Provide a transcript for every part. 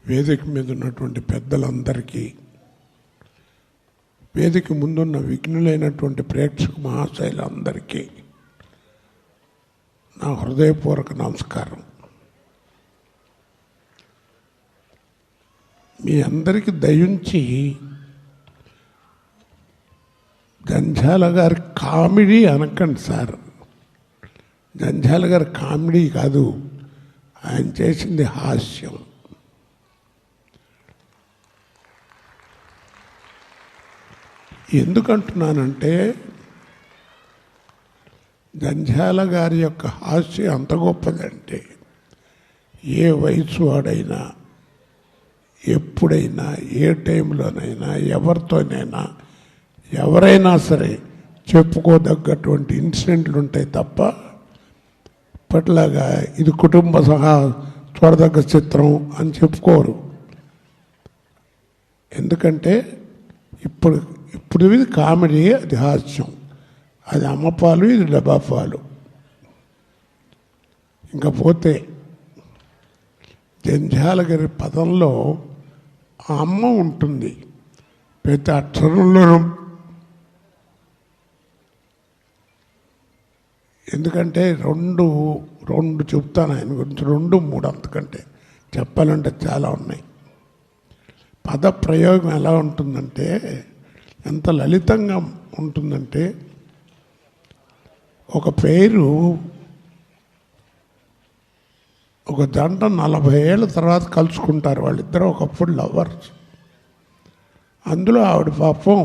వేదిక మీద ఉన్నటువంటి పెద్దలందరికీ, వేదిక ముందున్న విఘ్నులైనటువంటి ప్రేక్షక మహాశైలందరికీ నా హృదయపూర్వక నమస్కారం. మీ అందరికీ దయించి జంధ్యాల గారి కామెడీ అనకండి సార్. జంధ్యాల గారి కామెడీ కాదు, ఆయన చేసింది హాస్యం. ఎందుకంటున్నానంటే జంధ్యాల గారి యొక్క హాస్యం అంత గొప్పదంటే ఏ వయసు వాడైనా, ఎప్పుడైనా, ఏ టైంలోనైనా, ఎవరితోనైనా, ఎవరైనా సరే చెప్పుకోదగ్గటువంటి ఇన్సిడెంట్లు ఉంటాయి తప్ప ఇప్పట్లాగా ఇది కుటుంబ సహా చూడదగ్గ చిత్రం అని చెప్పుకోరు. ఎందుకంటే ఇప్పుడు ఇది కామెడీ, అది హాస్యం, అది అమ్మపాలు, ఇది డబ్బాపాలు. ఇంకా పోతే జంధ్యాల గారి పదంలో ఆ అమ్మ ఉంటుంది ప్రతి అక్షరంలోనూ. ఎందుకంటే రెండు చెప్తాను ఆయన గురించి, 2, 3 అంతకంటే చెప్పాలంటే చాలా ఉన్నాయి. పద ప్రయోగం ఎలా ఉంటుందంటే, ఎంత లలితంగా ఉంటుందంటే, ఒక పేరు ఒక జంట 40 ఏళ్ళ తర్వాత కలుసుకుంటారు. వాళ్ళిద్దరూ ఒకప్పుడు లవర్స్. అందులో ఆవిడ పాపం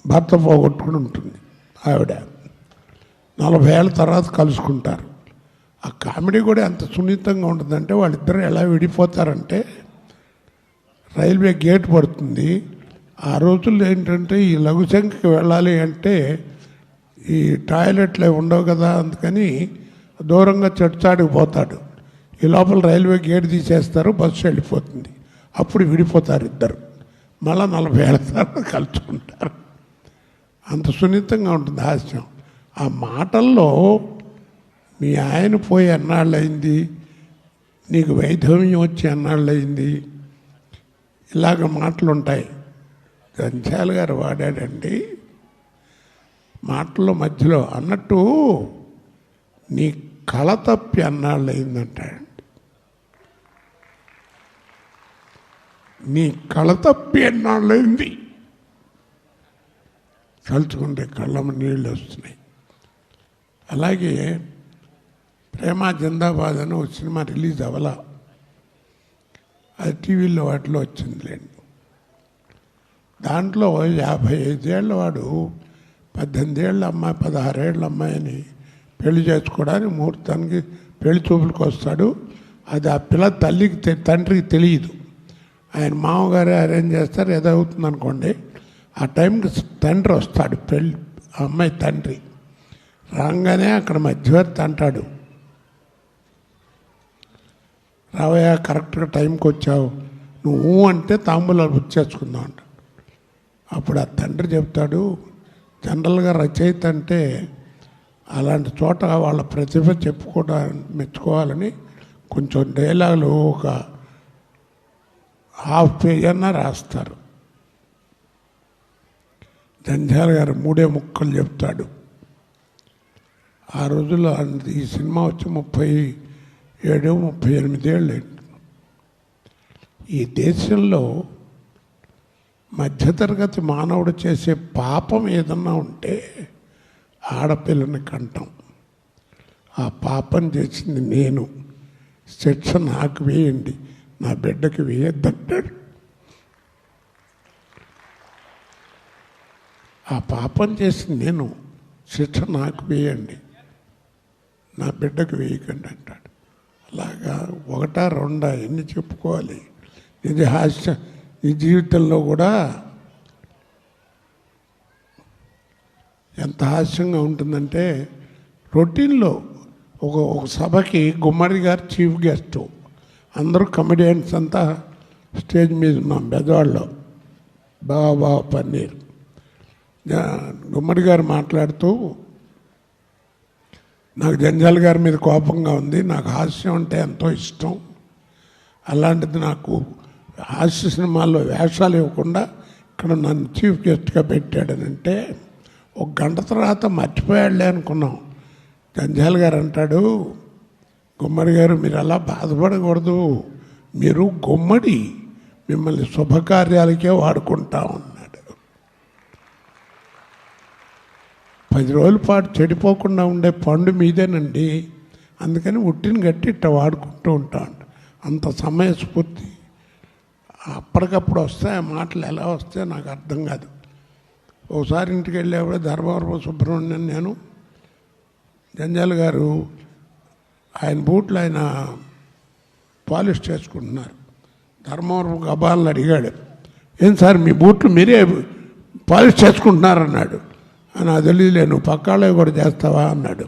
భర్త పోగొట్టుకుని ఉంటుంది. ఆవిడ 40 ఏళ్ళ తర్వాత కలుసుకుంటారు. ఆ కామెడీ కూడా ఎంత సున్నితంగా ఉంటుందంటే, వాళ్ళిద్దరూ ఎలా విడిపోతారంటే, రైల్వే గేట్ పడుతుంది. ఆ రోజుల్లో ఏంటంటే ఈ లఘుశంఖకి వెళ్ళాలి అంటే ఈ టాయిలెట్లు ఉండవు కదా, అందుకని దూరంగా చెట్చాడికి పోతాడు. ఈ లోపల రైల్వే గేట్ తీసేస్తారు, బస్సు వెళ్ళిపోతుంది. అప్పుడు విడిపోతారు ఇద్దరు. మళ్ళీ 40 ఏళ్ళ తర్వాత కలుసుకుంటారు. అంత సున్నితంగా ఉంటుంది హాస్యం. ఆ మాటల్లో మీ ఆయన పోయి ఎన్నాళ్ళయింది, నీకు వైధవ్యం వచ్చి ఎన్నాళ్ళయింది, ఇలాగ మాటలు ఉంటాయి. జంధ్యాల గారు వాడాడండి మాటల్లో మధ్యలో అన్నట్టు, నీ కళ తప్పి అన్నాళ్ళు అయిందంటాడండి. నీ కళ తప్పి ఎన్నాళ్ళు అయింది, తలుచుకుంటే కళ్ళమ్మ నీళ్ళు వస్తున్నాయి. అలాగే ప్రేమ జిందాబాద్ అని ఒక సినిమా రిలీజ్ అవ్వాల, అది టీవీలో వాటిలో వచ్చిందిలేండి. దాంట్లో 55 ఏళ్ళ వాడు 18 ఏళ్ళ అమ్మాయి, 16 ఏళ్ళ అమ్మాయిని పెళ్లి చేసుకోవడానికి ముహూర్తానికి పెళ్లి చూపులకు వస్తాడు. అది ఆ పిల్ల తల్లికి తండ్రికి తెలియదు. ఆయన మామగారే అరేంజ్ చేస్తారు, ఏదో అవుతుంది అనుకోండి. ఆ టైంకి తండ్రి వస్తాడు, పెళ్ళి అమ్మాయి తండ్రి రాగానే అక్కడ మధ్యవర్తి అంటాడు, రావయ్యా కరెక్ట్గా టైంకి వచ్చావు, నువ్వు అంటే తాంబూలాలు పుచ్చేసుకుందాం అంట. అప్పుడు ఆ తండ్రి చెప్తాడు, జనరల్గా రచయిత అంటే అలాంటి చోట వాళ్ళ ప్రతిభ చెప్పుకోవడానికి మెచ్చుకోవాలని కొంచెం డైలాగులు ఒక హాఫ్ పేజ్ అన్నా రాస్తారు. జంధ్యాల గారు 3 ముక్కలు చెప్తాడు. ఆ రోజుల్లో ఈ సినిమా వచ్చి 37, 38 ఏళ్ళు. ఈ దేశంలో మధ్యతరగతి మానవుడు చేసే పాపం ఏదన్నా ఉంటే ఆడపిల్లని కంటాం. ఆ పాపం చేసింది నేను, శిక్ష నాకు వేయండి, నా బిడ్డకి వేయద్దంటాడు. ఆ పాపం చేసింది నేను, శిక్ష నాకు వేయండి, నా బిడ్డకు వేయకండి అంటాడు. అలాగా 1, 2 ఎన్ని చెప్పుకోవాలి. ఇది హాస్యం. ఈ జీవితంలో కూడా ఎంత హాస్యంగా ఉంటుందంటే, రొటీన్లో ఒక సభకి గుమ్మడి గారు చీఫ్ గెస్ట్, అందరూ కమెడియన్స్ అంతా స్టేజ్ మీద ఉన్నాం బెజవాడలో. బాబా పన్నీర్ గుమ్మడి గారు మాట్లాడుతూ, నాకు జంధ్యాల గారి మీద కోపంగా ఉంది, నాకు హాస్యం అంటే ఎంతో ఇష్టం, అలాంటిది నాకు హాస్య సినిమాల్లో వేషాలు ఇవ్వకుండా ఇక్కడ నన్ను చీఫ్ గెస్ట్గా పెట్టాడనంటే ఒక గంట తర్వాత మర్చిపోయాడులే అనుకున్నాం. జంజాల గారు అంటాడు, గుమ్మడి గారు మీరు అలా బాధపడకూడదు, మీరు గుమ్మడి, మిమ్మల్ని శుభకార్యాలకే వాడుకుంటాం అన్నాడు. 10 రోజుల పాటు చెడిపోకుండా ఉండే పండు మీదేనండి, అందుకని ఉట్టిని గట్టి ఇట్ట వాడుకుంటూ ఉంటాం. అంత సమయస్ఫూర్తి అప్పటికప్పుడు వస్తాయి ఆ మాటలు. ఎలా వస్తాయో నాకు అర్థం కాదు. ఒకసారి ఇంటికి వెళ్ళేప్పుడు ధర్మవరం సుబ్రహ్మణ్యం నేను, జంజాల గారు ఆయన బూట్లు ఆయన పాలిష్ చేసుకుంటున్నారు. ధర్మవరం గబాలను అడిగాడు, ఏం సార్ మీ బూట్లు మీరే పాలిష్ చేసుకుంటున్నారన్నాడు. నాకు తెలియలే, నువ్వు పక్కాళ్ళే కూడా చేస్తావా అన్నాడు.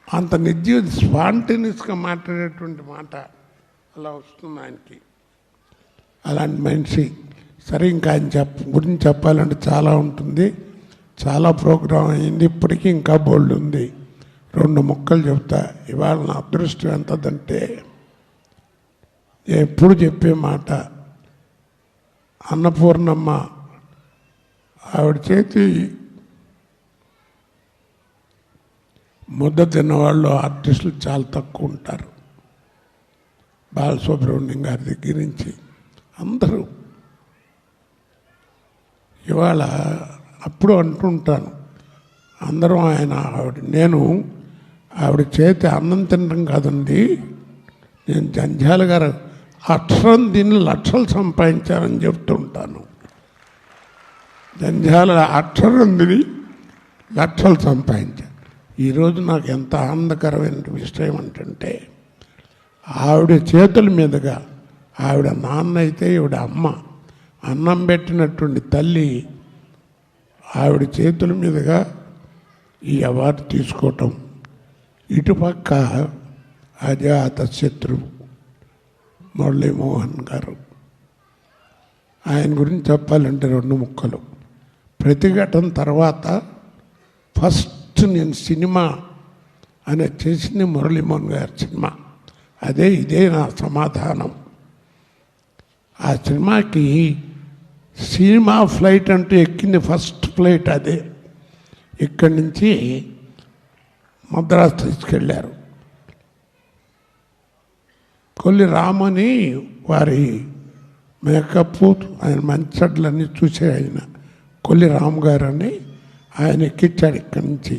అంత నిర్జీవ స్పాంటేనియస్గా మాట్లాడేటువంటి మాట అలా వస్తుంది ఆయనకి. అలాంటి మనిషి. సరే, ఇంకా ఆయన గురించి చెప్పాలంటే చాలా ఉంటుంది. చాలా ప్రోగ్రాం అయింది, ఇప్పటికీ ఇంకా బోల్డ్ ఉంది. 2 ముక్కలు చెప్తా. ఇవాళ నా అదృష్టం ఎంతదంటే, ఎప్పుడు చెప్పే మాట, అన్నపూర్ణమ్మ ఆవిడ చేతి ముద్ద తిన్నవాళ్ళు ఆర్టిస్టులు చాలా తక్కువ ఉంటారు. బాలసుబ్రహ్మణ్యం గారి దగ్గర నుంచి అందరూ. ఇవాళ అప్పుడు అంటుంటాను, అందరం నేను ఆవిడ చేతి అన్నం తినడం కాదండి, నేను జంజాల గారు అక్షరం తిని లక్షలు సంపాదించానని చెప్తుంటాను. జంజాల అక్షరం తిని లక్షలు సంపాదించాను. ఈరోజు నాకు ఎంత ఆనందకరమైన విషయం ఏంటంటే, ఆవిడ చేతుల మీదుగా, ఆవిడ నాన్న అయితే ఈవిడ అమ్మ, అన్నం పెట్టినటువంటి తల్లి ఆవిడ చేతుల మీదుగా ఈ అవార్డు తీసుకోవటం. ఇటుపక్క అజాత శత్రువు మురళీమోహన్ గారు, ఆయన గురించి చెప్పాలంటే 2 ముక్కలు. ప్రతిఘటన తర్వాత ఫస్ట్ నేను సినిమా అనే చేసింది మురళీమోహన్ గారి సినిమా. ఇదే నా సమాధానం. ఆ సినిమాకి సినిమా ఫ్లైట్ అంటూ ఎక్కింది, ఫస్ట్ ఫ్లైట్ అదే. ఇక్కడి నుంచి మద్రాసు తీసుకెళ్ళారు. కొల్లి రామని వారి మేకప్, ఆయన మంచడ్లన్నీ చూసే ఆయన కొల్లి రామ్ గారు అని ఆయన ఎక్కించాడు. ఇక్కడి నుంచి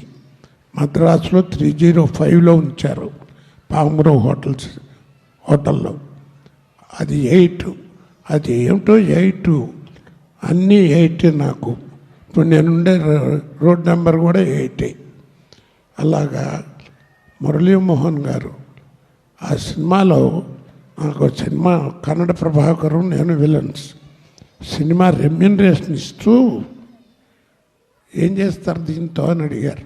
మద్రాసులో 305లో ఉంచారు, పామురో హోటల్లో. అది 8, అది ఏమిటో 8, అన్నీ 8 నాకు. ఇప్పుడు నేనుండే రోడ్ నెంబర్ కూడా 8. అలాగా మురళీమోహన్ గారు ఆ సినిమాలో, నాకు సినిమా కన్నడ ప్రభాకరం, నేను విలన్స్. సినిమా రెమ్యూనరేషన్ ఇస్తూ ఏం చేస్తారు దీంతో అని అడిగారు.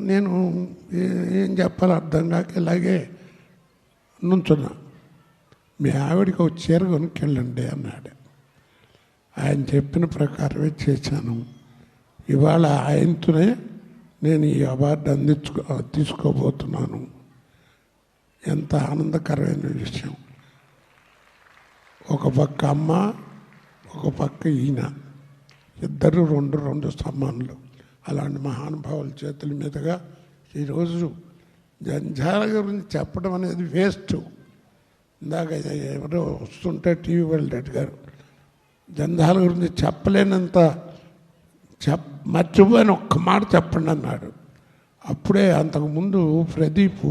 నేను ఏం చెప్పాలో అర్థం కాక ఇలాగే నుంచున్నా. మీ ఆవిడికి ఒక చీర కొనుక్కెళ్ళండి అన్నాడు. ఆయన చెప్పిన ప్రకారమే చేశాను. ఇవాళ ఆయనతోనే నేను ఈ అవార్డు తీసుకోబోతున్నాను. ఎంత ఆనందకరమైన విషయం. ఒక పక్క అమ్మ, ఒక పక్క ఈయన, ఇద్దరు రెండు సమానులు. అలాంటి మహానుభావుల చేతుల మీదుగా ఈరోజు జంజాల గురించి చెప్పడం అనేది వేస్ట్. ఇందాక ఎవరో వస్తుంటే టీవీ వరల్డ్ గారు జంజాల గురించి చెప్పలేనంత మర్చిపోయిన ఒక్క మాట చెప్పండి అన్నాడు. అప్పుడే అంతకుముందు ప్రదీప్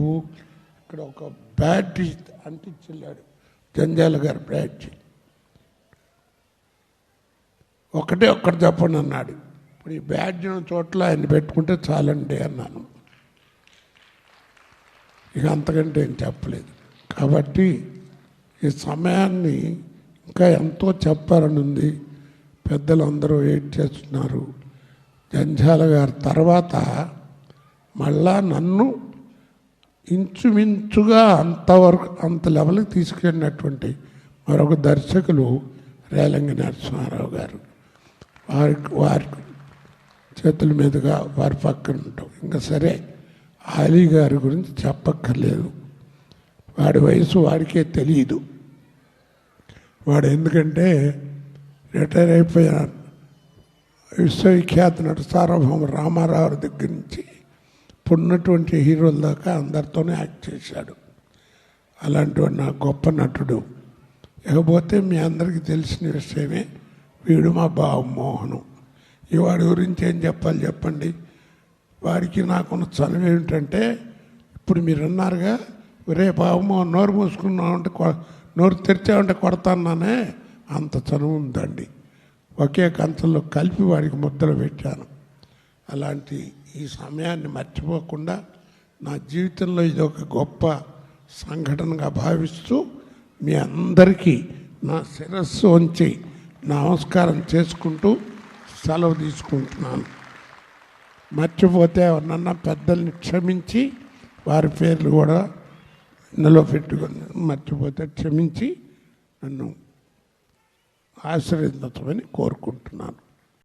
ఇక్కడ ఒక బ్యాడ్జీ అంటించెళ్ళాడు, జంజాల గారు బ్యాడ్జీ. ఒక్కటి చెప్పండి అన్నాడు. ఇప్పుడు ఈ బ్యాడ్జ్ చోట్ల ఆయన పెట్టుకుంటే చాలండి అన్నాను. ఇక అంతకంటే ఏం చెప్పలేదు. కాబట్టి ఈ సమయాన్ని ఇంకా ఎంతో చెప్పాలని ఉంది. పెద్దలు అందరూ వెయిట్ చేస్తున్నారు. జంజాల గారి తర్వాత మళ్ళా నన్ను ఇంచుమించుగా అంత లెవెల్కి తీసుకెళ్ళినటువంటి మరొక దర్శకులు రేలంగి నరసింహారావు గారు. వారి చేతుల మీదుగా వారి పక్కన ఉంటాం. ఇంకా సరే, అలీ గారి గురించి చెప్పక్కర్లేదు. వాడి వయసు వాడికే తెలియదు. వాడు ఎందుకంటే రిటైర్ అయిపోయిన విశ్వవిఖ్యాత నటు సార్వభౌమ రామారావు దగ్గర నుంచి ఇప్పుడున్నటువంటి హీరోల దాకా అందరితోనే యాక్ట్ చేశాడు. అలాంటి వాడు నా గొప్ప నటుడు. ఇకపోతే మీ అందరికీ తెలిసిన విషయమే, వీడు మా బాబు మోహను. ఈ వాడి గురించి ఏం చెప్పాలి చెప్పండి. వాడికి నాకున్న చనువు ఏమిటంటే, ఇప్పుడు మీరు అన్నారుగా, రే బాబు నోరు మూసుకున్నామంటే నోరు తెరిచామంటే కొడతానే, అంత చనువు ఉందండి. ఒకే కంచంలో కలిపి వాడికి ముద్దలు పెట్టాను. అలాంటి ఈ సమయాన్ని మర్చిపోకుండా నా జీవితంలో ఇది ఒక గొప్ప సంఘటనగా భావిస్తూ మీ అందరికీ నా శిరస్సు వంచి నమస్కారం చేసుకుంటూ సెలవు తీసుకుంటున్నాను. మర్చిపోతే ఎవరినన్నా పెద్దల్ని క్షమించి వారి పేర్లు కూడా ఇందులో పెట్టుకొని మర్చిపోతే క్షమించి నన్ను ఆశీర్వదించమని కోరుకుంటున్నాను.